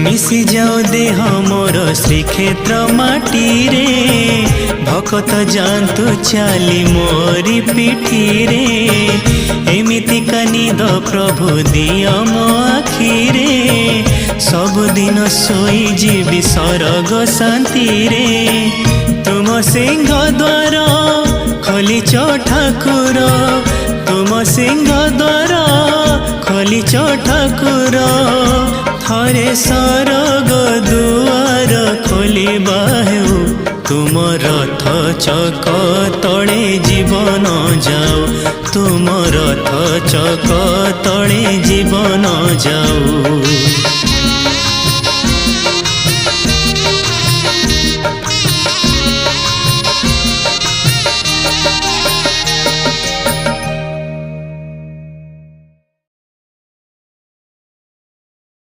मिसी जाओ देह मोर श्रीक्षेत्र माटी रे भकत जातु चाली मोरी पिठी रे एमिति कानिद प्रभु दिय मो आखि रे सबुदिन सोई जीवी सरग शांति रे तुम सिंह द्वार खोलिच ठाकुर तुम सिंह द्वार खोलिच ठाकुर थरे सरग दुआर खोलिबा हेउ तुम रथ चक तले जीवन जाओ तुम रथ चक तले जीवन जाओ।